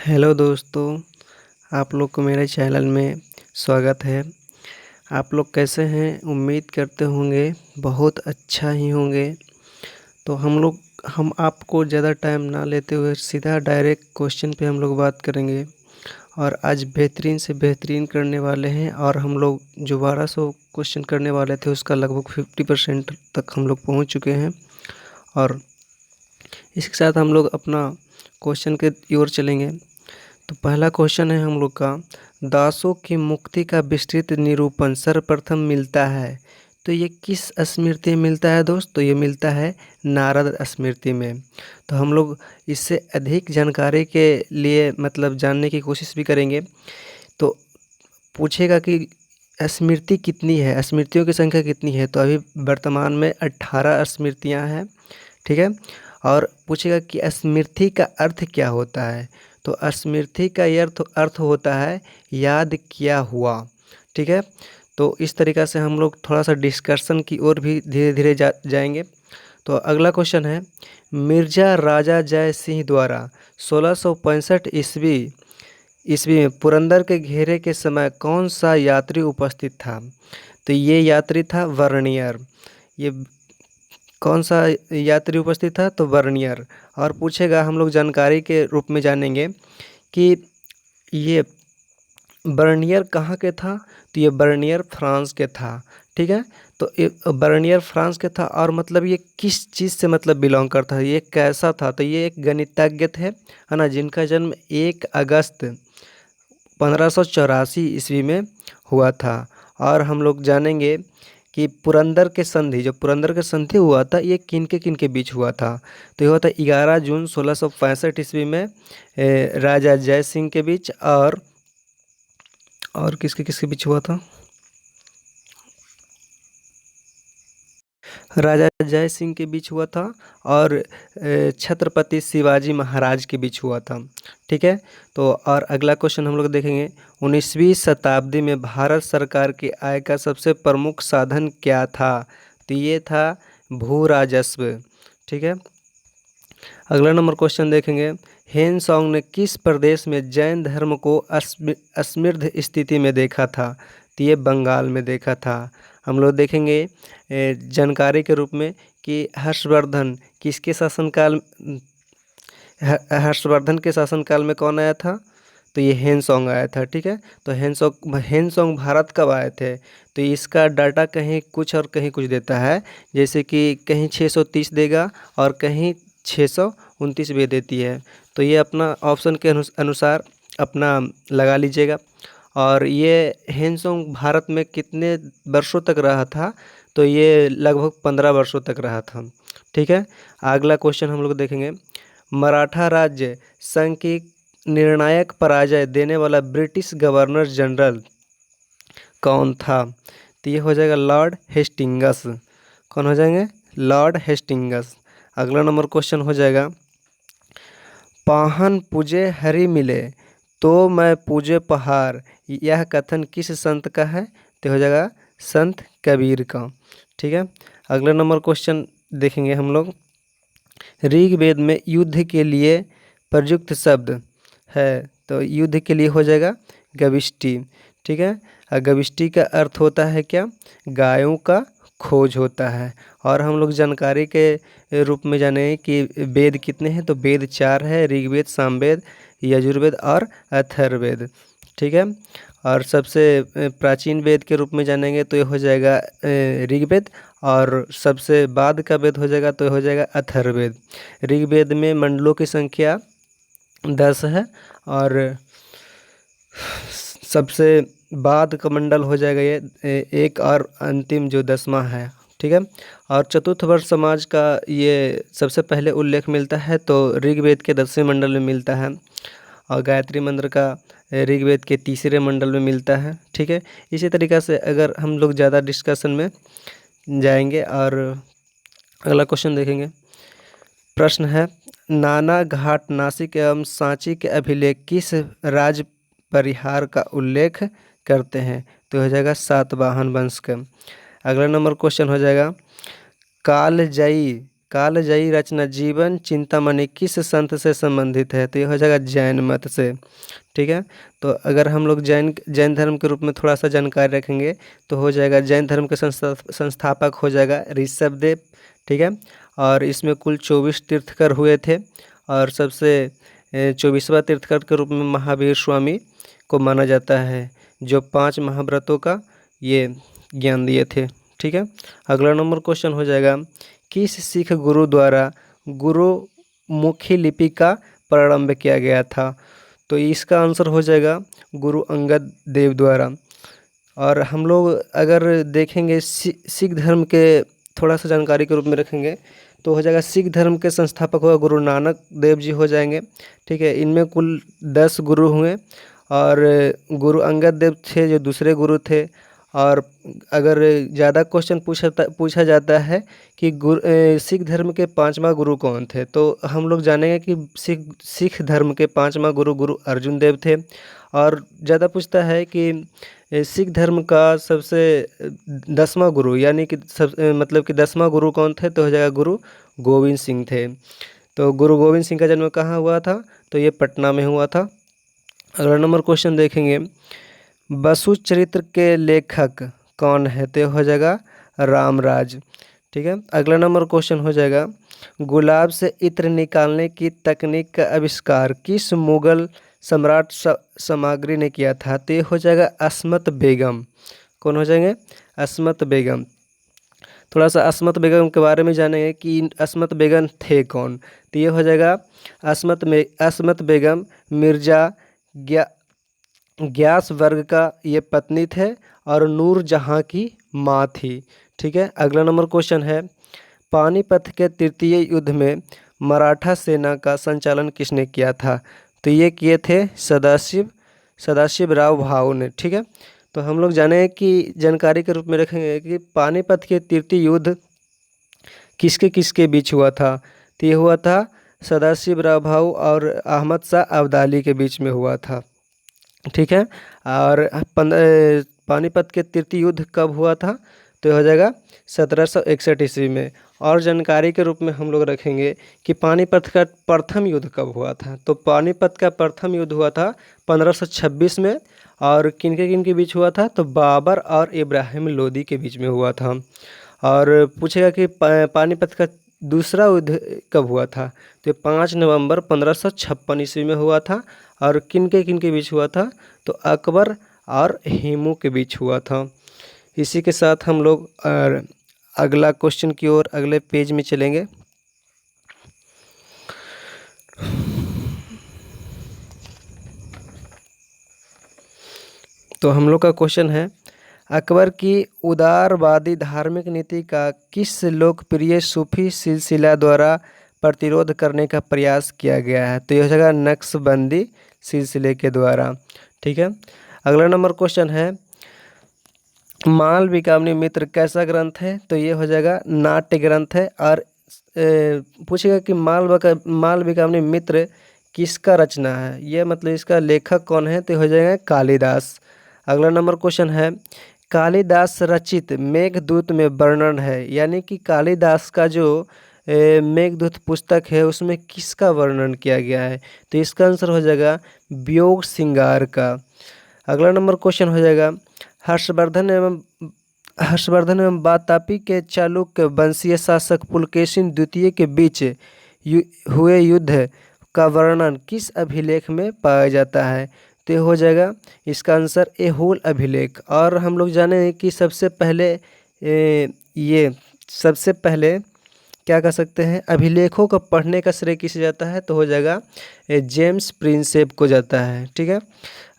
Hello दोस्तों, आप लोग को मेरे चैनल में स्वागत है। आप लोग कैसे हैं? उम्मीद करते होंगे बहुत अच्छा ही होंगे। तो हम आपको ज़्यादा टाइम ना लेते हुए सीधा डायरेक्ट क्वेश्चन पे हम लोग बात करेंगे। और आज बेहतरीन से बेहतरीन करने वाले हैं और हम लोग जो 1200 क्वेश्चन करने वाले थे उसका लगभग 50% तक हम लोग पहुँच चुके हैं। और इसके साथ हम लोग अपना क्वेश्चन की ओर चलेंगे। तो पहला क्वेश्चन है हम लोग का, दासों की मुक्ति का विस्तृत निरूपण सर्वप्रथम मिलता है तो ये किस स्मृति में मिलता है दोस्त? तो ये मिलता है नारद स्मृति में। तो हम लोग इससे अधिक जानकारी के लिए मतलब जानने की कोशिश भी करेंगे। तो पूछेगा कि स्मृति कितनी है, स्मृतियों की संख्या कितनी है? तो अभी वर्तमान में 18 स्मृतियाँ हैं, ठीक है। और पूछेगा कि स्मृति का अर्थ क्या होता है? तो स्मृति का ये अर्थ होता है याद किया हुआ, ठीक है। तो इस तरीक़ा से हम लोग थोड़ा सा डिस्कशन की ओर भी धीरे धीरे जाएंगे। तो अगला क्वेश्चन है, मिर्जा राजा जय सिंह द्वारा 1665 ईस्वी में पुरंदर के घेरे के समय कौन सा यात्री उपस्थित था? तो ये यात्री था वर्नियर। ये कौन सा यात्री उपस्थित था? तो वर्नियर। और पूछेगा, हम लोग जानकारी के रूप में जानेंगे कि ये बर्नियर कहाँ के था? तो ये बर्नियर फ्रांस के था, ठीक है। तो ये बर्नियर फ्रांस के था और मतलब ये किस चीज़ से मतलब बिलोंग करता है, ये कैसा था? तो ये एक गणितज्ञ थे, है ना, जिनका जन्म 1 अगस्त 1584 ईस्वी में हुआ था। और हम लोग जानेंगे कि पुरंदर के संधि हुआ था, ये किन के बीच हुआ था? तो ये हुआ था 11 जून 1665 ईस्वी में राजा जय सिंह के बीच और किसके बीच हुआ था? राजा जय सिंह के बीच हुआ था और छत्रपति शिवाजी महाराज के बीच हुआ था, ठीक है। तो और अगला क्वेश्चन हम लोग देखेंगे, 19वीं शताब्दी में भारत सरकार की आय का सबसे प्रमुख साधन क्या था? तो ये था भू राजस्व, ठीक है। अगला नंबर क्वेश्चन देखेंगे, हेन सॉन्ग ने किस प्रदेश में जैन धर्म को समृद्ध स्थिति में देखा था? तो ये बंगाल में देखा था। हम लोग देखेंगे जानकारी के रूप में कि हर्षवर्धन किसके शासनकाल हर्षवर्धन के शासनकाल में कौन आया था? तो ये हेन सॉन्ग आया था, ठीक है। तो हेन सॉन्ग भारत कब आए थे? तो इसका डाटा कहीं कुछ और कहीं कुछ देता है, जैसे कि कहीं 630 देगा और कहीं 629 भी देती है। तो ये अपना ऑप्शन के अनुसार अपना लगा लीजिएगा। और ये हेन सॉन्ग भारत में कितने वर्षों तक रहा था? तो ये लगभग 15 वर्षों तक रहा था, ठीक है। अगला क्वेश्चन हम लोग देखेंगे, मराठा राज्य संघ की निर्णायक पराजय देने वाला ब्रिटिश गवर्नर जनरल कौन था? तो ये हो जाएगा लॉर्ड हेस्टिंगस। कौन हो जाएंगे? Lord Hastings. अगला नंबर क्वेश्चन हो जाएगा, पाहन पूजे हरि मिले तो मैं पूजे पहाड़, यह कथन किस संत का है? तो हो जाएगा संत कबीर का, ठीक है। अगला नंबर क्वेश्चन देखेंगे हम लोग, ऋग्वेद में युद्ध के लिए प्रयुक्त शब्द है, तो युद्ध के लिए हो जाएगा गविष्टि, ठीक है। और गविष्टि का अर्थ होता है क्या? गायों का खोज होता है। और हम लोग जानकारी के रूप में जाने कि वेद कितने हैं? तो वेद 4 है, ऋग्वेद, सामवेद, यजुर्वेद और अथर्ववेद, ठीक है। और सबसे प्राचीन वेद के रूप में जानेंगे तो ये हो जाएगा ऋग्वेद, और सबसे बाद का वेद हो जाएगा तो ये हो जाएगा अथर्ववेद। ऋग्वेद में मंडलों की संख्या 10 है और सबसे बाद का मंडल हो जाएगा ये एक, और अंतिम जो 10वां है, ठीक है। और चतुर्थ वर्ष समाज का ये सबसे पहले उल्लेख मिलता है तो ऋग्वेद के 10वें मंडल में मिलता है, और गायत्री मंत्र का ऋग्वेद के 3रे मंडल में मिलता है, ठीक है। इसी तरीक़ा से अगर हम लोग ज़्यादा डिस्कशन में जाएंगे और अगला क्वेश्चन देखेंगे, प्रश्न है, नाना घाट नासिक एवं सांची के अभिलेख किस राज परिहार का उल्लेख करते हैं? तो हो जाएगा सातवाहन वंश का। अगला नंबर क्वेश्चन हो जाएगा, कालजयी कालजयी रचना जीवन चिंतामणि किस संत से संबंधित है? तो ये हो जाएगा जैन मत से। ठीक है, तो अगर हम लोग जैन धर्म के रूप में थोड़ा सा जानकारी रखेंगे तो हो जाएगा जैन धर्म के संस्थापक हो जाएगा ऋषभदेव। ठीक है, और इसमें कुल 24 तीर्थकर हुए थे और सबसे 24वां तीर्थकर के रूप में महावीर स्वामी को माना जाता है, जो 5 महाव्रतों का ये ज्ञान दिए थे। ठीक है, अगला नंबर क्वेश्चन हो जाएगा किस सिख गुरु द्वारा गुरुमुखी लिपि का प्रारंभ किया गया था? तो इसका आंसर हो जाएगा गुरु अंगद देव द्वारा। और हम लोग अगर देखेंगे सिख धर्म के थोड़ा सा जानकारी के रूप में रखेंगे तो हो जाएगा सिख धर्म के संस्थापक हुआ गुरु नानक देव जी हो जाएंगे। ठीक है, इनमें कुल 10 गुरु हुए और गुरु अंगद देव थे जो दूसरे गुरु थे। और अगर ज़्यादा क्वेश्चन पूछा जाता है कि सिख धर्म के 5वां गुरु कौन थे, तो हम लोग जानेंगे कि सिख धर्म के 5वां गुरु गुरु अर्जुन देव थे। और ज़्यादा पूछता है कि सिख धर्म का सबसे 10वां गुरु यानी कि मतलब कि 10वां गुरु कौन थे, तो हो जाएगा गुरु गोविंद सिंह थे। तो गुरु गोविंद सिंह का जन्म कहाँ हुआ था? तो ये पटना में हुआ था। अगला नंबर क्वेश्चन देखेंगे बसु चरित्र के लेखक कौन है? तो हो जाएगा रामराज। ठीक है, अगला नंबर क्वेश्चन हो जाएगा गुलाब से इत्र निकालने की तकनीक का आविष्कार किस मुगल सम्राट सामग्री ने किया था? तो ये हो जाएगा अस्मत बेगम। कौन हो जाएंगे? अस्मत बेगम। थोड़ा सा अस्मत बेगम के बारे में जानेंगे कि अस्मत बेगम थे कौन। तो ये हो जाएगा अस्मत बेगम मिर्जा ग्यास वर्ग का ये पत्नी थे और नूर जहाँ की माँ थी। ठीक है, अगला नंबर क्वेश्चन है पानीपत के तृतीय युद्ध में मराठा सेना का संचालन किसने किया था? तो ये किए थे सदाशिव राव भाऊ ने। ठीक है, तो हम लोग जाने कि जानकारी के रूप में रखेंगे कि पानीपत के तृतीय युद्ध किसके किसके बीच हुआ था? तो ये हुआ था सदाशिव राव भाऊ और अहमद शाह अब्दाली के बीच में हुआ था। ठीक है, और पानीपत के तृतीय युद्ध कब हुआ था? तो हो जाएगा 1761 ईस्वी में। और जानकारी के रूप में हम लोग रखेंगे कि पानीपत का प्रथम युद्ध कब हुआ था? तो पानीपत का प्रथम युद्ध हुआ था 1526 में। और किन के बीच हुआ था? तो बाबर और इब्राहिम लोदी के बीच में हुआ था। और पूछेगा कि पानीपत का दूसरा युद्ध कब हुआ था? तो 5 नवंबर 1556 ईस्वी में हुआ था। और किन के बीच हुआ था? तो अकबर और हेमू के बीच हुआ था। इसी के साथ हम लोग अगला क्वेश्चन की ओर अगले पेज में चलेंगे। तो हम लोग का क्वेश्चन है अकबर की उदारवादी धार्मिक नीति का किस लोकप्रिय सूफी सिलसिला द्वारा प्रतिरोध करने का प्रयास किया गया है? तो यह हो जाएगा नक्शबंदी सिलसिले के द्वारा। ठीक है, अगला नंबर क्वेश्चन है मालविकाग्नि मित्र कैसा ग्रंथ है? तो ये हो जाएगा नाट्य ग्रंथ है। और पूछेगा कि मालविकाग्नि मित्र किसका रचना है? ये मतलब इसका लेखक कौन है? तो हो जाएगा कालिदास। अगला नंबर क्वेश्चन है कालिदास रचित मेघदूत में वर्णन है, यानी कि कालिदास का जो मेघदूत पुस्तक है उसमें किसका वर्णन किया गया है? तो इसका आंसर हो जाएगा वियोग श्रृंगार का। अगला नंबर क्वेश्चन हो जाएगा हर्षवर्धन एवं वातापी के चालुक्य वंशीय शासक पुलकेशिन द्वितीय के बीच हुए युद्ध का वर्णन किस अभिलेख में पाया जाता है? तो हो जाएगा इसका आंसर ऐहोल अभिलेख। और हम लोग जाने कि सबसे पहले क्या कर सकते हैं अभिलेखों को पढ़ने का श्रेय किसे जाता है? तो हो जाएगा जेम्स प्रिंसेप को जाता है। ठीक है,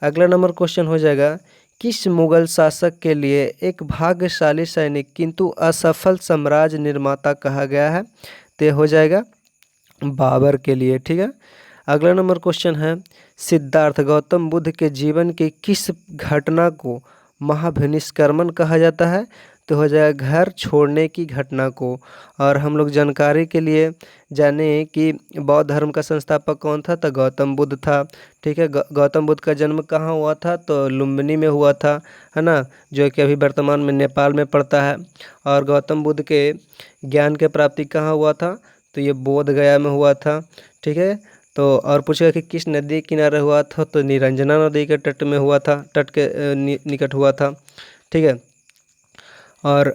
अगला नंबर क्वेश्चन हो जाएगा किस मुगल शासक के लिए एक भाग्यशाली सैनिक किंतु असफल साम्राज्य निर्माता कहा गया है? तो हो जाएगा बाबर के लिए। ठीक है, अगला नंबर क्वेश्चन है सिद्धार्थ गौतम बुद्ध के जीवन की किस घटना को महाभिनिष्क्रमण कहा जाता है? तो हो जाएगा घर छोड़ने की घटना को। और हम लोग जानकारी के लिए जाने कि बौद्ध धर्म का संस्थापक कौन था, तो गौतम बुद्ध था। ठीक है, गौतम बुद्ध का जन्म कहाँ हुआ था, तो लुम्बिनी में हुआ था, है ना, जो कि अभी वर्तमान में नेपाल में पड़ता है। और गौतम बुद्ध के ज्ञान के प्राप्ति कहाँ हुआ था, तो ये बोध गया में हुआ था। ठीक है, तो और पूछेगा कि किस नदी के किनारे हुआ था, तो निरंजना नदी के तट में हुआ था, तट के निकट हुआ था। ठीक है, और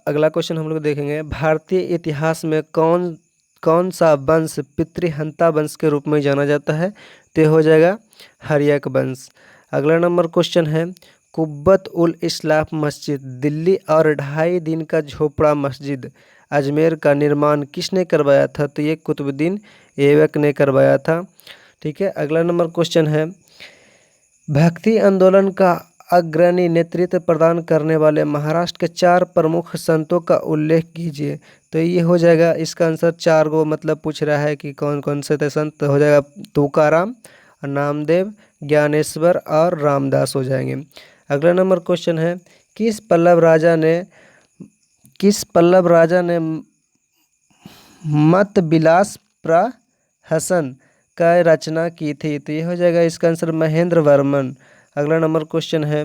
अगला क्वेश्चन हम लोग देखेंगे, भारतीय इतिहास में कौन कौन सा वंश पितृहंता वंश के रूप में जाना जाता है, तो ये हो जाएगा हर्यक वंश। अगला नंबर क्वेश्चन है, कुब्बत उल इस्लाम मस्जिद दिल्ली और 2.5 दिन का झोपड़ा मस्जिद अजमेर का निर्माण किसने करवाया था, तो ये कुतुबुद्दीन ऐबक ने करवाया था। ठीक है, अगला नंबर क्वेश्चन है, भक्ति आंदोलन का अग्रणी नेतृत्व प्रदान करने वाले महाराष्ट्र के 4 प्रमुख संतों का उल्लेख कीजिए, तो ये हो जाएगा इसका आंसर 4 गो मतलब पूछ रहा है कि कौन कौन से थे संत, हो जाएगा तुकाराम, नामदेव, ज्ञानेश्वर और रामदास हो जाएंगे। अगला नंबर क्वेश्चन है, किस पल्लव राजा ने मत विलास प्रहसन का रचना की थी, तो ये हो जाएगा इसका आंसर महेंद्र वर्मन। अगला नंबर क्वेश्चन है,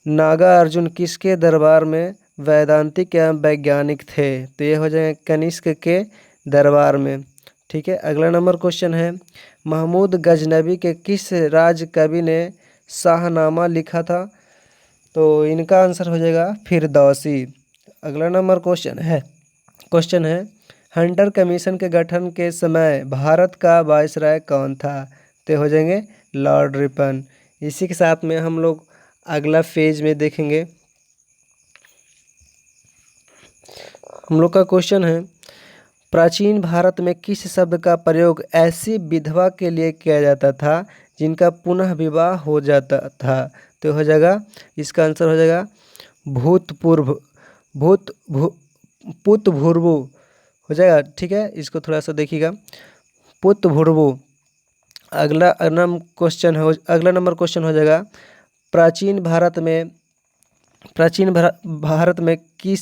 नागार्जुन किसके दरबार में वैदांतिक एवं वैज्ञानिक थे, तो ये हो जाएगा कनिष्क के दरबार में। ठीक है, अगला नंबर क्वेश्चन है, महमूद गजनबी के किस राज कवि ने शाहनामा लिखा था, तो इनका आंसर हो जाएगा फिरदौसी। अगला नंबर क्वेश्चन है हंटर कमीशन के गठन के समय भारत का वायसराय कौन था, तो हो जाएंगे लॉर्ड रिपन। इसी के साथ में हम लोग अगला फेज में देखेंगे। हम लोग का क्वेश्चन है, प्राचीन भारत में किस शब्द का प्रयोग ऐसी विधवा के लिए किया जाता था जिनका पुनः विवाह हो जाता था, तो हो जाएगा इसका आंसर हो जाएगा पुतभुर्वु हो जाएगा। ठीक है, इसको थोड़ा सा देखिएगा, पुतभुर्वु। अगला नंबर क्वेश्चन हो जाएगा, प्राचीन भारत में किस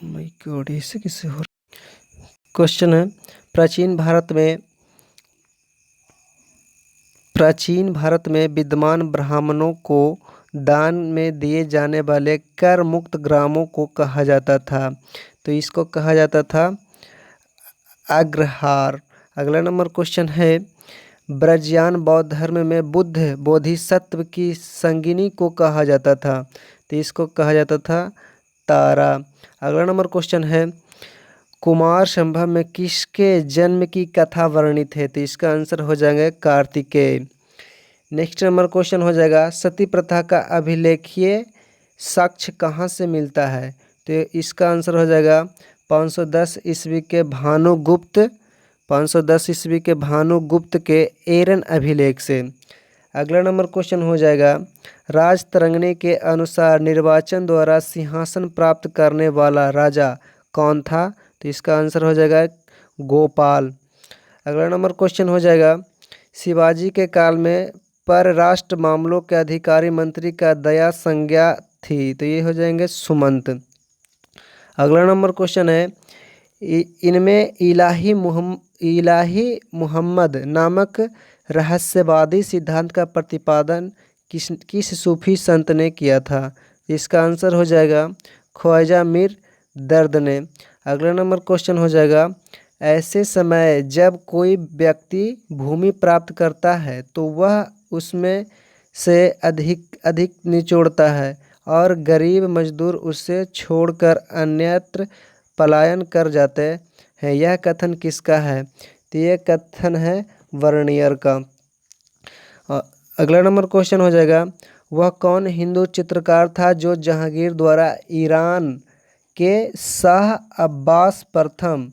माय गॉड ऐसे किसे हो क्वेश्चन है, प्राचीन भारत में विद्यमान ब्राह्मणों को दान में दिए जाने वाले कर मुक्त ग्रामों को कहा जाता था, तो इसको कहा जाता था अग्रहार। अगला नंबर क्वेश्चन है, ब्रजयान बौद्ध धर्म में बुद्ध बोधिसत्व की संगिनी को कहा जाता था, तो इसको कहा जाता था तारा। अगला नंबर क्वेश्चन है, कुमार संभव में किसके जन्म की कथा वर्णित है, तो इसका आंसर हो जाएगा कार्तिकेय। नेक्स्ट नंबर क्वेश्चन हो जाएगा, सती प्रथा का अभिलेखीय साक्ष्य कहाँ से मिलता है, तो इसका आंसर हो जाएगा 510 ईस्वी के भानुगुप्त के एरन अभिलेख से। अगला नंबर क्वेश्चन हो जाएगा, राजतरंगिणी के अनुसार निर्वाचन द्वारा सिंहासन प्राप्त करने वाला राजा कौन था, तो इसका आंसर हो जाएगा गोपाल। अगला नंबर क्वेश्चन हो जाएगा, शिवाजी के काल में परराष्ट्र मामलों के अधिकारी मंत्री का दया संज्ञा थी, तो ये हो जाएंगे सुमंत। अगला नंबर क्वेश्चन है, इनमें इलाही मुहम्मद नामक रहस्यवादी सिद्धांत का प्रतिपादन किस सूफी संत ने किया था, इसका आंसर हो जाएगा ख्वाजा मीर दर्द ने। अगला नंबर क्वेश्चन हो जाएगा, ऐसे समय जब कोई व्यक्ति भूमि प्राप्त करता है तो वह उसमें से अधिक निचोड़ता है और गरीब मजदूर उसे छोड़कर अन्यत्र पलायन कर जाते हैं, यह कथन किसका है, तो यह कथन है वर्नियर का। अगला नंबर क्वेश्चन हो जाएगा, वह कौन हिंदू चित्रकार था जो जहांगीर द्वारा ईरान के शाह अब्बास प्रथम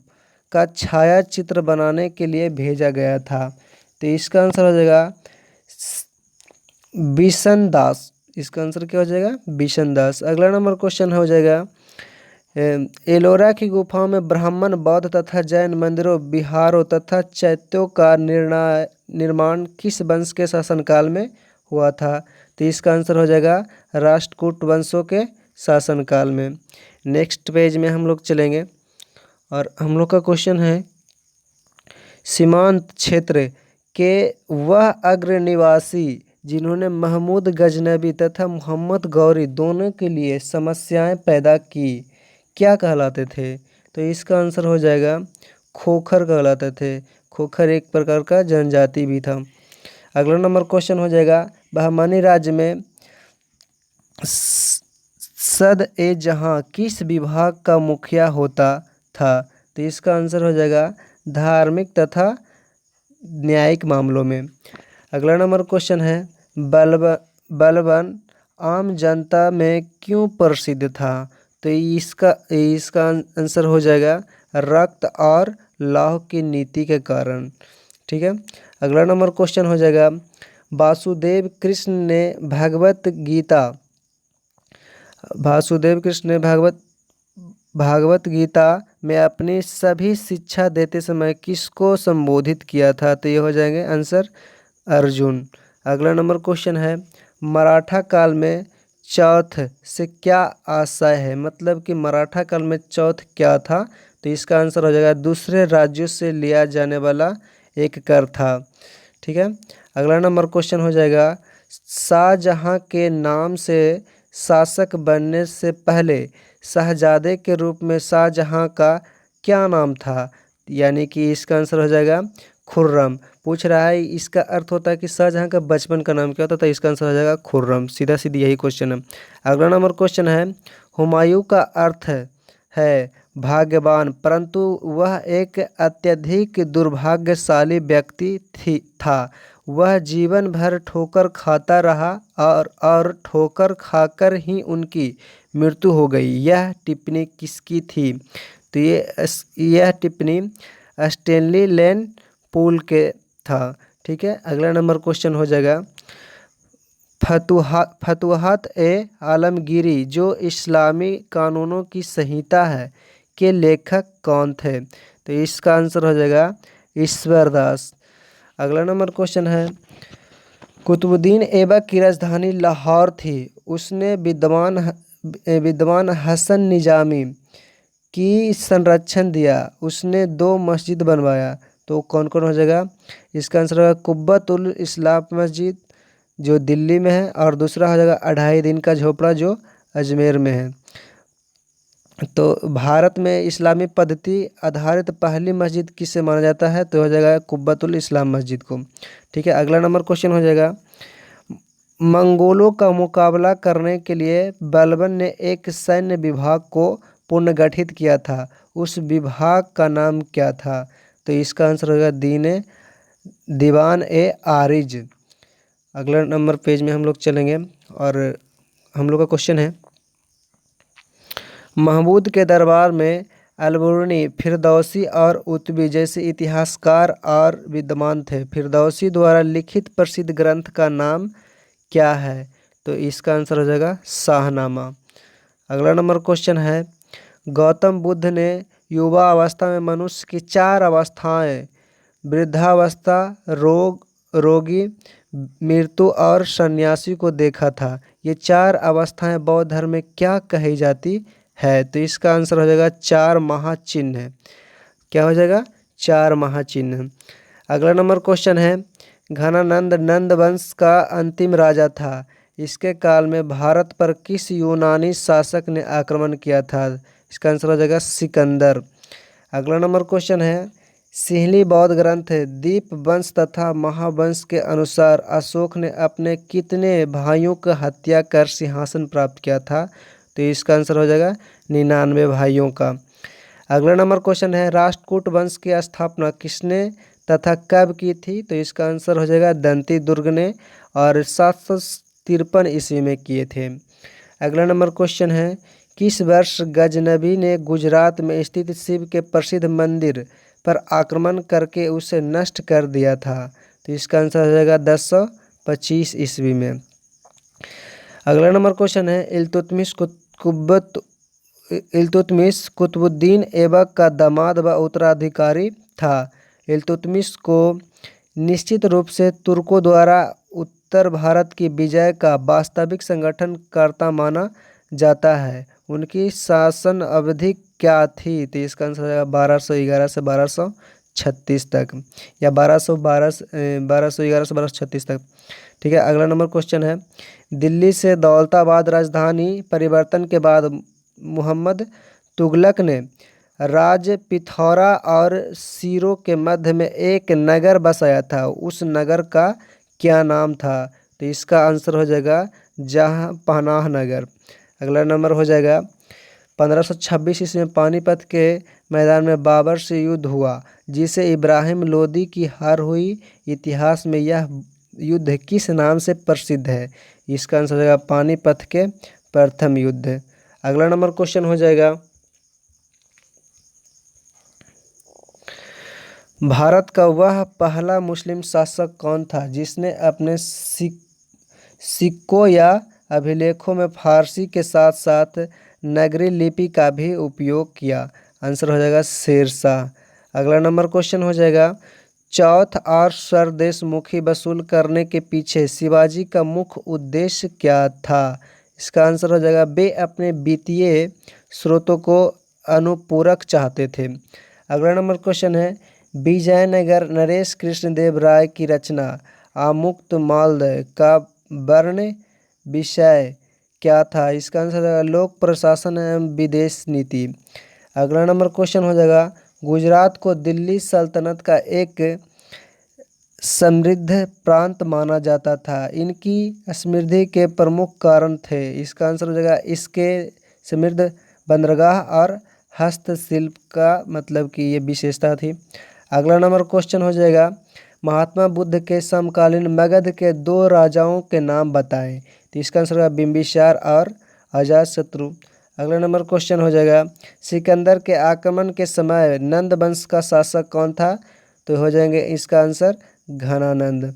का छाया चित्र बनाने के लिए भेजा गया था, तो इसका आंसर हो जाएगा बिशन दास। इसका आंसर क्या हो जाएगा, बिशन दास। अगला नंबर क्वेश्चन हो जाएगा, एलोरा की गुफाओं में ब्राह्मण बौद्ध तथा जैन मंदिरों विहारों तथा चैत्यों का निर्माण किस वंश के शासनकाल में हुआ था, तो तो इसका आंसर हो जाएगा राष्ट्रकूट वंशों के शासनकाल में। नेक्स्ट पेज में हम लोग चलेंगे और हम लोग का क्वेश्चन है, सीमांत क्षेत्र के वह अग्र निवासी जिन्होंने महमूद गजनबी तथा मोहम्मद गौरी दोनों के लिए समस्याएं पैदा की, क्या कहलाते थे? तो इसका आंसर हो जाएगा खोखर कहलाते थे। खोखर एक प्रकार का जनजाति भी था। अगला नंबर क्वेश्चन हो जाएगा, बहमानी राज्य में सद ए जहां किस विभाग का मुखिया होता था? तो इसका आंसर हो जाएगा धार्मिक तथा न्यायिक मामलों में। अगला नंबर क्वेश्चन है, बलबन आम जनता में क्यों प्रसिद्ध था? तो इसका आंसर हो जाएगा रक्त और लौह की नीति के कारण। ठीक है। अगला नंबर क्वेश्चन हो जाएगा, वासुदेव कृष्ण ने भागवत गीता में अपनी सभी शिक्षा देते समय किसको संबोधित किया था? तो ये हो जाएंगे आंसर अर्जुन। अगला नंबर क्वेश्चन है, मराठा काल में चौथ से क्या आशय है? मतलब कि मराठा काल में चौथ क्या था? तो इसका आंसर हो जाएगा दूसरे राज्यों से लिया जाने वाला एक कर था। ठीक है। अगला नंबर क्वेश्चन हो जाएगा, शाहजहां के नाम से शासक बनने से पहले शहजादे के रूप में शाहजहां का क्या नाम था? यानी कि इसका आंसर हो जाएगा खुर्रम। पूछ रहा है इसका अर्थ होता है कि शाहजहां का बचपन का नाम क्या होता था? तो इसका आंसर हो जाएगा खुर्रम। सीधा सीधी यही क्वेश्चन है। अगला नंबर क्वेश्चन है, हुमायूं का अर्थ है भाग्यवान, परंतु वह एक अत्यधिक दुर्भाग्यशाली व्यक्ति था। वह जीवन भर ठोकर खाता रहा और ठोकर खाकर ही उनकी मृत्यु हो गई। यह टिप्पणी किसकी थी? तो यह टिप्पणी स्टेनली लेन पूल के था। ठीक है। अगला नंबर क्वेश्चन हो जाएगा, फतुहात ए आलमगीरी जो इस्लामी कानूनों की संहिता है के लेखक कौन थे? तो इसका आंसर हो जाएगा ईश्वर दास। अगला नंबर क्वेश्चन है, कुतुबुद्दीन ऐबक की राजधानी लाहौर थी। उसने विद्वान हसन निजामी की संरक्षण दिया। उसने 2 मस्जिद बनवाया। तो कौन कौन हो जाएगा? इसका आंसर होगा कुब्बतुल इस्लाम मस्जिद जो दिल्ली में है, और दूसरा हो जाएगा 2.5 दिन का झोपड़ा जो अजमेर में है। तो भारत में इस्लामी पद्धति आधारित पहली मस्जिद किसे माना जाता है? तो हो जाएगा कुब्बतुल इस्लाम मस्जिद को। ठीक है। अगला नंबर क्वेश्चन हो जाएगा, मंगोलों का मुकाबला करने के लिए बलबन ने एक सैन्य विभाग को पुनर्गठित किया था। उस विभाग का नाम क्या था? तो इसका आंसर होगा दीवान ए आरिज। अगला नंबर पेज में हम लोग चलेंगे और हम लोग का क्वेश्चन है, महमूद के दरबार में अलबरूनी, फिरदौसी और उतबी जैसे इतिहासकार और विद्वान थे। फिरदौसी द्वारा लिखित प्रसिद्ध ग्रंथ का नाम क्या है? तो इसका आंसर हो जाएगा शाहनामा। अगला नंबर क्वेश्चन है, गौतम बुद्ध ने युवा अवस्था में मनुष्य की 4 अवस्थाएं वृद्धावस्था, रोगी, मृत्यु और सन्यासी को देखा था। ये 4 अवस्थाएं बौद्ध धर्म में क्या कही जाती है? तो इसका आंसर हो जाएगा 4 महाचिन्ह। क्या हो जाएगा? 4 महाचिन्ह। अगला नंबर क्वेश्चन है, घनानंद नंद वंश का अंतिम राजा था। इसके काल में भारत पर किस यूनानी शासक ने आक्रमण किया था? इसका आंसर हो जाएगा सिकंदर। अगला नंबर क्वेश्चन है, सिंहली बौद्ध ग्रंथ दीप वंश तथा महावंश के अनुसार अशोक ने अपने कितने भाइयों की हत्या कर सिंहासन प्राप्त किया था? तो इसका आंसर हो जाएगा 99 भाइयों का। अगला नंबर क्वेश्चन है, राष्ट्रकूट वंश की स्थापना किसने तथा कब की थी? तो इसका आंसर हो जाएगा दंती दुर्ग ने, और 753 ईस्वी में किए थे। अगला नंबर क्वेश्चन है, किस वर्ष गजनबी ने गुजरात में स्थित शिव के प्रसिद्ध मंदिर पर आक्रमण करके उसे नष्ट कर दिया था? तो इसका आंसर हो जाएगा 1025 ईस्वी में। अगला नंबर क्वेश्चन है, इल्तुतमिश कुतुबुद्दीन ऐबक का दामाद व उत्तराधिकारी था। इल्तुतमिश को निश्चित रूप से तुर्कों द्वारा उत्तर भारत की विजय का वास्तविक संगठनकर्ता माना जाता है? उनकी शासन अवधि क्या थी? तो इसका आंसर हो जाएगा 1211 से 1236 तक, या 1211 से 1236 तक। ठीक है, अगला नंबर क्वेश्चन है, दिल्ली से दौलताबाद राजधानी परिवर्तन के बाद मोहम्मद तुगलक ने राज्य पिथौरा और सीरो के मध्य में एक नगर बसाया था, उस नगर का क्या नाम था? तो इसका आंसर हो जाएगा जहाँ पनाह नगर। अगला नंबर हो जाएगा, 1526 ईस्वी में पानीपत के मैदान में बाबर से युद्ध हुआ जिसे इब्राहिम लोदी की हार हुई, इतिहास में यह युद्ध किस नाम से प्रसिद्ध है? इसका आंसर हो जाएगा पानीपत के प्रथम युद्ध। अगला नंबर क्वेश्चन हो जाएगा, भारत का वह पहला मुस्लिम शासक कौन था जिसने अपने सिक्कों या अभिलेखों में फारसी के साथ साथ नगरी लिपि का भी उपयोग किया? आंसर हो जाएगा शेरशाह। अगला नंबर क्वेश्चन हो जाएगा, चौथ और स्वदेशमुखी वसूल करने के पीछे शिवाजी का मुख्य उद्देश्य क्या था? इसका आंसर हो जाएगा वे अपने वित्तीय स्रोतों को अनुपूरक चाहते थे। अगला नंबर क्वेश्चन है, विजयनगर नरेश कृष्णदेव राय की रचना आमुक्तमाल्य का वर्ण विषय क्या था? इसका आंसर है लोक प्रशासन एवं विदेश नीति। अगला नंबर क्वेश्चन हो जाएगा, गुजरात को दिल्ली सल्तनत का एक समृद्ध प्रांत माना जाता था, इनकी समृद्धि के प्रमुख कारण थे? इसका आंसर हो जाएगा इसके समृद्ध बंदरगाह और हस्तशिल्प का मतलब कि ये विशेषता थी। अगला नंबर क्वेश्चन हो जाएगा, महात्मा बुद्ध के समकालीन मगध के दो राजाओं के नाम बताएं? तो इसका आंसर होगा बिंबिसार और अजातशत्रु। अगला नंबर क्वेश्चन हो जाएगा, सिकंदर के आक्रमण के समय नंद वंश का शासक कौन था? तो हो जाएंगे इसका आंसर घनानंद।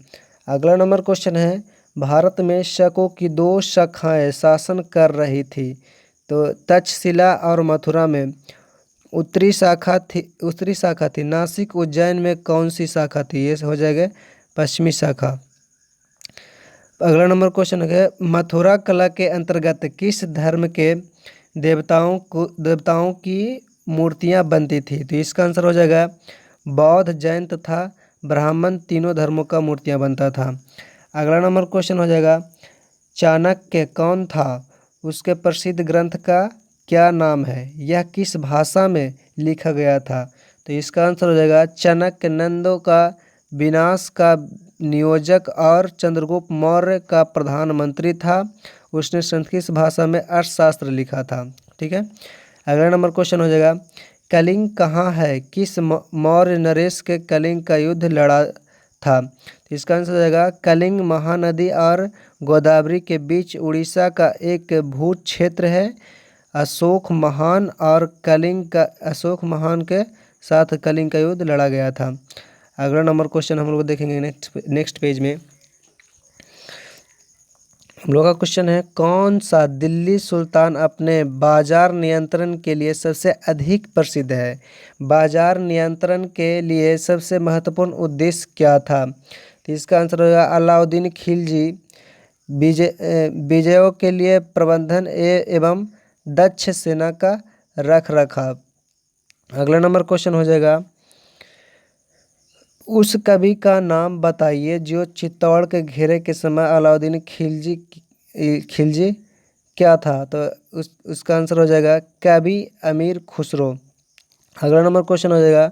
अगला नंबर क्वेश्चन है, भारत में शकों की दो शाखाएं शासन कर रही थी, तो तक्षशिला और मथुरा में उत्तरी शाखा थी, नासिक उज्जैन में कौन सी शाखा थी? ये हो जाएगा पश्चिमी शाखा। अगला नंबर क्वेश्चन है, मथुरा कला के अंतर्गत किस धर्म के देवताओं की मूर्तियां बनती थी? तो इसका आंसर हो जाएगा बौद्ध, जैन तथा ब्राह्मण तीनों धर्मों का मूर्तियां बनता था। अगला नंबर क्वेश्चन हो जाएगा, चाणक्य कौन था? उसके प्रसिद्ध ग्रंथ का क्या नाम है? यह किस भाषा में लिखा गया था? तो इसका आंसर हो जाएगा चाणक्य नंदों का विनाश का नियोजक और चंद्रगुप्त मौर्य का प्रधानमंत्री था। उसने संस्कृत भाषा में अर्थशास्त्र लिखा था। ठीक है, अगला नंबर क्वेश्चन हो जाएगा, कलिंग कहाँ है? किस मौर्य नरेश के कलिंग का युद्ध लड़ा था? तो इसका आंसर हो जाएगा कलिंग महानदी और गोदावरी के बीच उड़ीसा का एक भू क्षेत्र है। अशोक महान के साथ कलिंग का युद्ध लड़ा गया था। अगला नंबर क्वेश्चन हम लोग देखेंगे नेक्स्ट पेज में। हम लोग का क्वेश्चन है, कौन सा दिल्ली सुल्तान अपने बाजार नियंत्रण के लिए सबसे अधिक प्रसिद्ध है? बाजार नियंत्रण के लिए सबसे महत्वपूर्ण उद्देश्य क्या था? तो इसका आंसर होगा अलाउद्दीन खिलजी विजयों के लिए प्रबंधन एवं दक्ष सेना का रख रखाव। अगला नंबर क्वेश्चन हो जाएगा, उस कवि का नाम बताइए जो चित्तौड़ के घेरे के समय अलाउद्दीन खिलजी क्या था? तो उसका आंसर हो जाएगा कवि अमीर खुसरो। अगला नंबर क्वेश्चन हो जाएगा,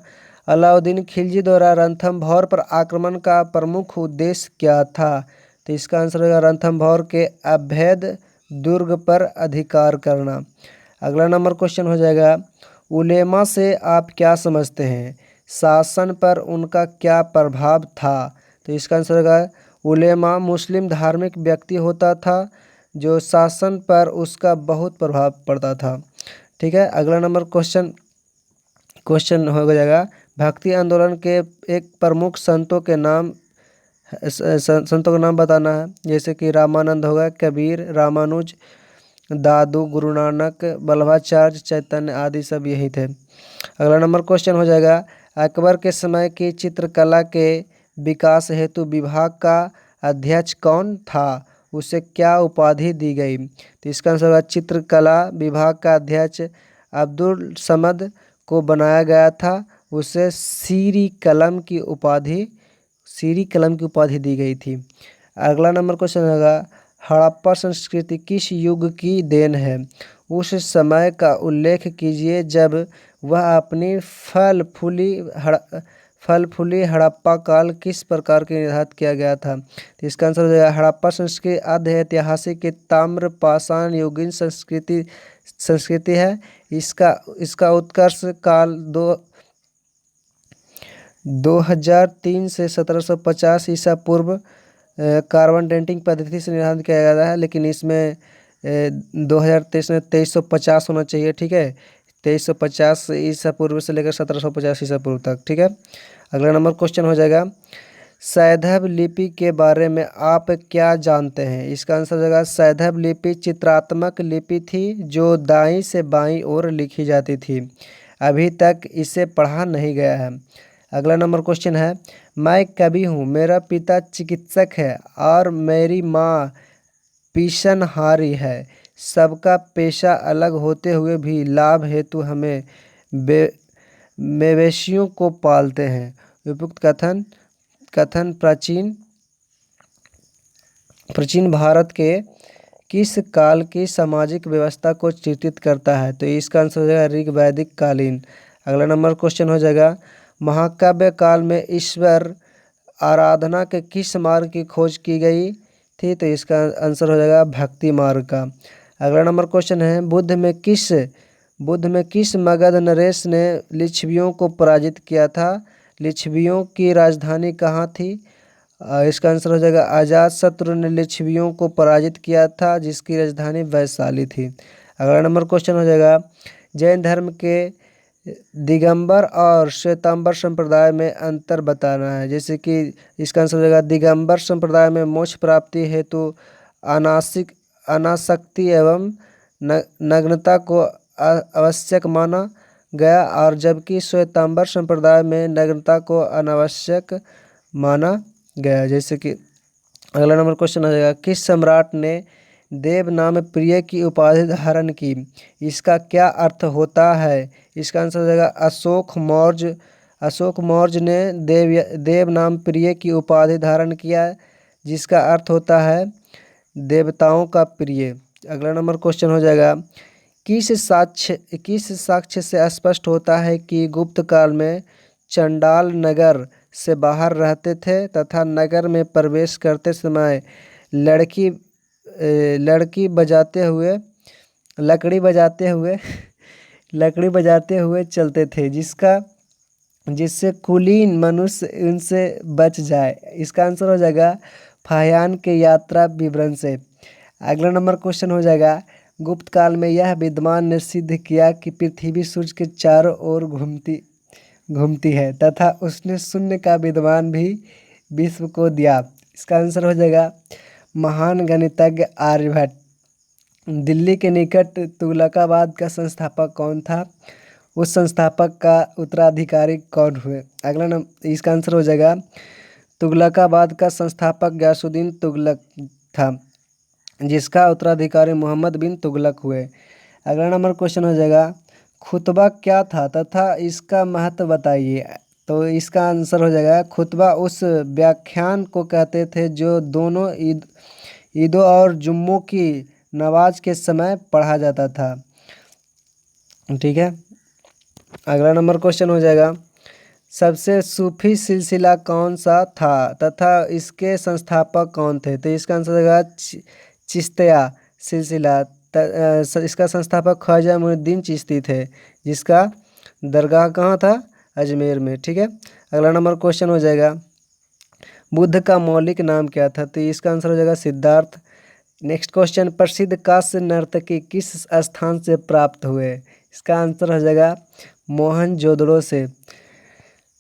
अलाउद्दीन खिलजी द्वारा रणथंभौर पर आक्रमण का प्रमुख उद्देश्य क्या था? तो इसका आंसर होगा रणथंभौर के अभेद दुर्ग पर अधिकार करना। अगला नंबर क्वेश्चन हो जाएगा, उलेमा से आप क्या समझते हैं? शासन पर उनका क्या प्रभाव था? तो इसका आंसर होगा उलेमा मुस्लिम धार्मिक व्यक्ति होता था जो शासन पर उसका बहुत प्रभाव पड़ता था। ठीक है, अगला नंबर क्वेश्चन हो जाएगा, भक्ति आंदोलन के एक प्रमुख संतों का नाम बताना है, जैसे कि रामानंद होगा, कबीर, रामानुज, दादू, गुरु नानक, वल्लभाचार्य, चैतन्य आदि सब यही थे। अगला नंबर क्वेश्चन हो जाएगा, अकबर के समय की चित्रकला के विकास हेतु विभाग का अध्यक्ष कौन था, उसे क्या उपाधि दी गई। तो इसका आंसर होगा चित्रकला विभाग का अध्यक्ष अब्दुल समद को बनाया गया था, उसे सीरी कलम की उपाधि दी गई थी। अगला नंबर क्वेश्चन होगा हड़प्पा संस्कृति किस युग की देन है, उस समय का उल्लेख कीजिए जब वह अपनी फल फूली हड़प्पा काल किस प्रकार के निर्धारित किया गया था। तो इसका आंसर हो जाएगा हड़प्पा संस्कृति आद्य ऐतिहासिक ताम्र पाषाण युगीन संस्कृति है। इसका उत्कर्ष काल 2003 से 1750 ईसा पूर्व कार्बन डेटिंग पद्धति से निर्धारित किया गया है, लेकिन इसमें 2023 में 2350 होना चाहिए। ठीक है, 2350 ईसा पूर्व से लेकर 1750 ईसा पूर्व तक। ठीक है, अगला नंबर क्वेश्चन हो जाएगा सैंधव लिपि के बारे में आप क्या जानते हैं। इसका आंसर हो जाएगा सैंधव लिपि चित्रात्मक लिपि थी जो दाईं से बाईं ओर लिखी जाती थी। अभी तक इसे पढ़ा नहीं गया है। अगला नंबर क्वेश्चन है मैं कवि हूँ, मेरा पिता चिकित्सक है और मेरी माँ पिशनहारी है। सबका पेशा अलग होते हुए भी लाभ हेतु हमें मवेशियों को पालते हैं। उपयुक्त कथन प्राचीन भारत के किस काल की सामाजिक व्यवस्था को चित्रित करता है। तो इसका आंसर हो जाएगा ऋग वैदिक कालीन। अगला नंबर क्वेश्चन हो जाएगा महाकाव्य काल में ईश्वर आराधना के किस मार्ग की खोज की गई थी। तो इसका आंसर हो जाएगा भक्ति मार्ग का। अगला नंबर क्वेश्चन है बुद्ध में किस मगध नरेश ने लिच्छवियों को पराजित किया था। लिच्छवियों की राजधानी कहाँ थी। इसका आंसर हो जाएगा अजातशत्रु ने लिच्छवियों को पराजित किया था जिसकी राजधानी वैशाली थी। अगला नंबर क्वेश्चन हो जाएगा जैन धर्म के दिगंबर और श्वेतांबर संप्रदाय में अंतर बताना है। जैसे कि इसका आंसर हो जाएगा दिगंबर संप्रदाय में मोक्ष प्राप्ति हेतु अनासक्ति एवं नग्नता को आवश्यक माना गया, और जबकि श्वेतांबर संप्रदाय में नग्नता को अनावश्यक माना गया। जैसे कि अगला नंबर क्वेश्चन आ जाएगा किस सम्राट ने देव नाम प्रिय की उपाधि धारण की। इसका क्या अर्थ होता है। इसका आंसर हो जाएगा अशोक मौर्य ने देव नाम प्रिय की उपाधि धारण किया जिसका अर्थ होता है देवताओं का प्रिय। अगला नंबर क्वेश्चन हो जाएगा किस साक्ष्य से स्पष्ट होता है कि गुप्त काल में चंडाल नगर से बाहर रहते थे तथा नगर में प्रवेश करते समय लकड़ी बजाते हुए चलते थे जिससे कुलीन मनुष्य उनसे बच जाए। इसका आंसर हो जाएगा फाहियान के यात्रा विवरण से। अगला नंबर क्वेश्चन हो जाएगा गुप्त काल में यह विद्वान ने सिद्ध किया कि पृथ्वी सूर्य के चारों ओर घूमती है तथा उसने शून्य का विद्वान भी विश्व को दिया। इसका आंसर हो जाएगा महान गणितज्ञ आर्यभट्ट। दिल्ली के निकट तुगलकाबाद का संस्थापक कौन था, उस संस्थापक का उत्तराधिकारी कौन हुए। अगला नंबर इसका आंसर हो जाएगा तुगलकाबाद का संस्थापक गयासुद्दीन तुगलक था जिसका उत्तराधिकारी मोहम्मद बिन तुगलक हुए। अगला नंबर क्वेश्चन हो जाएगा खुतबा क्या था तथा इसका महत्व बताइए। तो इसका आंसर हो जाएगा खुतबा उस व्याख्यान को कहते थे जो दोनों ईदों और जुम्मों की नमाज के समय पढ़ा जाता था। ठीक है, अगला नंबर क्वेश्चन हो जाएगा सबसे सूफी सिलसिला कौन सा था तथा इसके संस्थापक कौन थे। तो इसका आंसर हो जाएगा चिश्तिया सिलसिला। इसका संस्थापक ख्वाजा मुइनुद्दीन चिश्ती थे जिसका दरगाह कहाँ था, अजमेर में। ठीक है, अगला नंबर क्वेश्चन हो जाएगा बुद्ध का मौलिक नाम क्या था। तो इसका आंसर हो जाएगा सिद्धार्थ। नेक्स्ट क्वेश्चन प्रसिद्ध कांस्य नर्तकी किस स्थान से प्राप्त हुए। इसका आंसर हो जाएगा मोहनजोदड़ो से।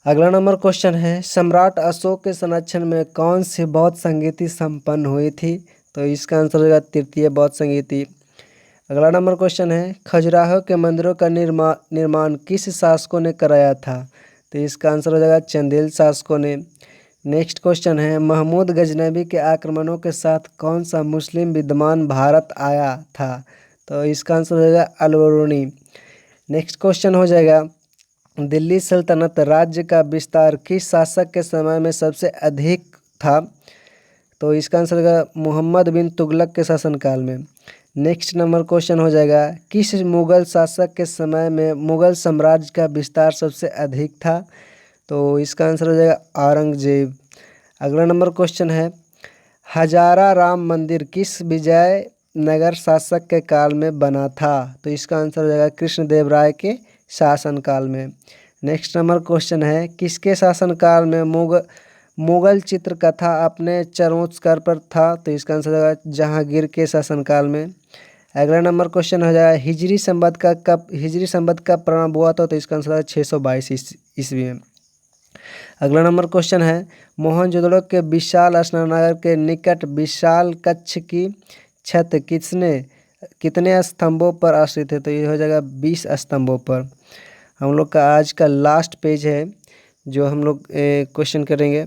अगला नंबर क्वेश्चन है सम्राट अशोक के संरक्षण में कौन सी बौद्ध संगीति संपन्न हुई थी। तो इसका आंसर हो जाएगा तृतीय बौद्ध संगीति। अगला नंबर क्वेश्चन है खजुराहो के मंदिरों का निर्माण किस शासकों ने कराया था। तो इसका आंसर हो जाएगा चंदेल शासकों ने। नेक्स्ट क्वेश्चन है, महमूद गजनबी के आक्रमणों के साथ कौन सा मुस्लिम विद्वान भारत आया था? तो इसका आंसर हो जाएगा अल-बरूनी। नेक्स्ट क्वेश्चन हो जाएगा, दिल्ली सल्तनत राज्य का विस्तार किस शासक के समय में सबसे अधिक था? तो इसका आंसर होगा मोहम्मद बिन तुगलक के शासनकाल में। नेक्स्ट नंबर क्वेश्चन हो जाएगा, किस मुगल शासक के समय में मुगल साम्राज्य का विस्तार सबसे अधिक था? तो इसका आंसर हो जाएगा औरंगजेब। अगला नंबर क्वेश्चन है, हजारा राम मंदिर किस विजयनगर शासक के काल में बना था? तो इसका आंसर हो जाएगा कृष्णदेव राय के शासनकाल में। नेक्स्ट नंबर क्वेश्चन है, किसके शासनकाल में मुगल चित्रकथा अपने चरमोत्कर्ष पर था? तो इसका आंसर हो जाएगा जहांगीर के शासनकाल में। अगला नंबर क्वेश्चन हो जाएगा, हिजरी संवत का प्रारंभ हुआ था? तो इसका आंसर है 622 ईस्वी में। अगला नंबर क्वेश्चन है, मोहनजोदड़ो के विशाल स्नानागार के निकट विशाल कक्ष की छत कितने स्तंभों पर आश्रित है? तो ये हो जाएगा 20 स्तंभों पर। हम लोग का आज का लास्ट पेज है जो हम लोग क्वेश्चन करेंगे,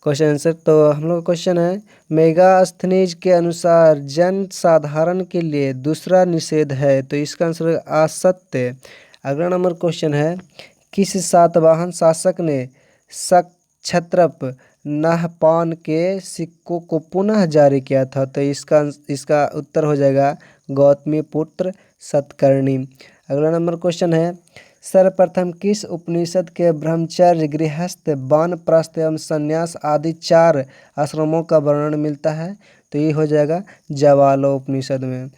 क्वेश्चन आंसर। तो हम लोग का क्वेश्चन है, मेगास्थनीज के अनुसार जन साधारण के लिए दूसरा निषेध है? तो इसका आंसर है असत्य। अगला नंबर क्वेश्चन है, किस सातवाहन शासक ने क्षत्रप नहपान के सिक्कों को पुनः जारी किया था? तो इसका उत्तर हो जाएगा गौतमीपुत्र सतकर्णी। अगला नंबर क्वेश्चन है, सर्वप्रथम किस उपनिषद के ब्रह्मचर्य, गृहस्थ, वानप्रस्थ एवं संन्यास आदि 4 आश्रमों का वर्णन मिलता है? तो ये हो जाएगा ज्वालोपनिषद में।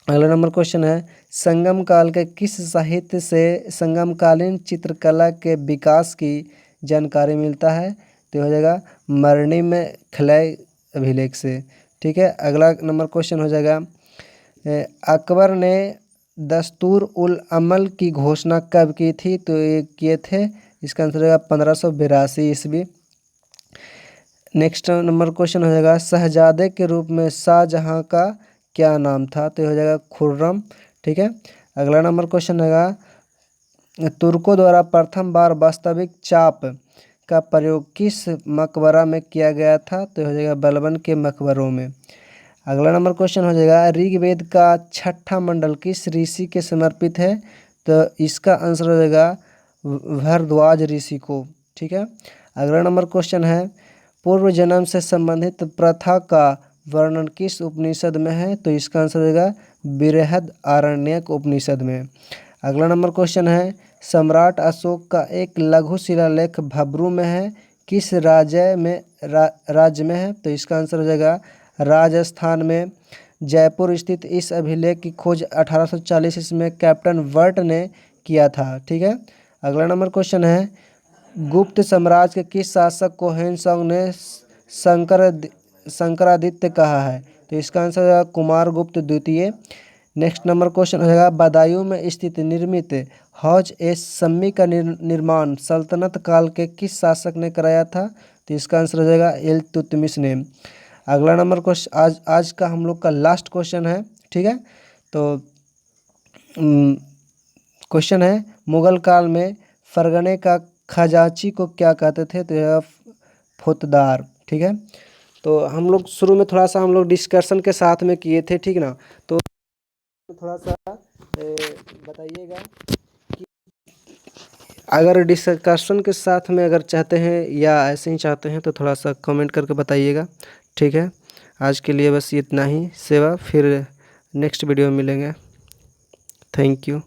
अगला नंबर क्वेश्चन है, संगम काल के किस साहित्य से संगमकालीन चित्रकला के विकास की जानकारी मिलता है? तो हो जाएगा मरनी में खलय अभिलेख से। ठीक है। अगला नंबर क्वेश्चन हो जाएगा, अकबर ने दस्तूर उल अमल की घोषणा कब की थी? तो ये किए थे, इसका आंसर हो जाएगा 1582 ईस्वी। नेक्स्ट नंबर क्वेश्चन हो जाएगा, शहजादे के रूप में शाहजहां का क्या नाम था? तो ये हो जाएगा खुर्रम। ठीक है। अगला नंबर क्वेश्चन होगा, तुर्कों द्वारा प्रथम बार वास्तविक चाप का प्रयोग किस मकबरा में किया गया था? तो हो जाएगा बलबन के मकबरों में। अगला नंबर क्वेश्चन हो जाएगा, ऋग्वेद का 6ठा मंडल किस ऋषि के समर्पित है? तो इसका आंसर हो जाएगा भारद्वाज ऋषि को। ठीक है। अगला नंबर क्वेश्चन है, पूर्व जन्म से संबंधित प्रथा का वर्णन किस उपनिषद में है? तो इसका आंसर हो जाएगा बृहद आरण्यक उपनिषद में। अगला नंबर क्वेश्चन है, सम्राट अशोक का एक लघु शिलालेख भब्रू में है, किस राज्य में है? तो इसका आंसर हो जाएगा राजस्थान में। जयपुर स्थित इस अभिलेख की खोज 1840 ईस्वी में कैप्टन वर्ट ने किया था। ठीक है। अगला नंबर क्वेश्चन है, गुप्त साम्राज्य के किस शासक को ह्वेनसांग ने शंकरादित्य कहा है? तो इसका आंसर है कुमार गुप्त द्वितीय। नेक्स्ट नंबर क्वेश्चन हो जाएगा, बदायूं में स्थित निर्मित हौज ए सम्मी का निर्माण सल्तनत काल के किस शासक ने कराया था? तो इसका आंसर हो जाएगा इल्तुतमिश ने। अगला नंबर क्वेश्चन आज का हम लोग का लास्ट क्वेश्चन है। ठीक है। तो क्वेश्चन है, मुगल काल में फरगने का खजांची को क्या कहते थे? तो यह फौतदार। ठीक है। तो हम लोग शुरू में थोड़ा सा हम लोग डिस्कशन के साथ में किए थे, ठीक ना? तो थोड़ा सा बताइएगा कि अगर डिस्कशन के साथ में अगर चाहते हैं या ऐसे ही चाहते हैं तो थोड़ा सा कमेंट करके बताइएगा। ठीक है। आज के लिए बस इतना ही सेवा, फिर नेक्स्ट वीडियो में मिलेंगे। Thank you.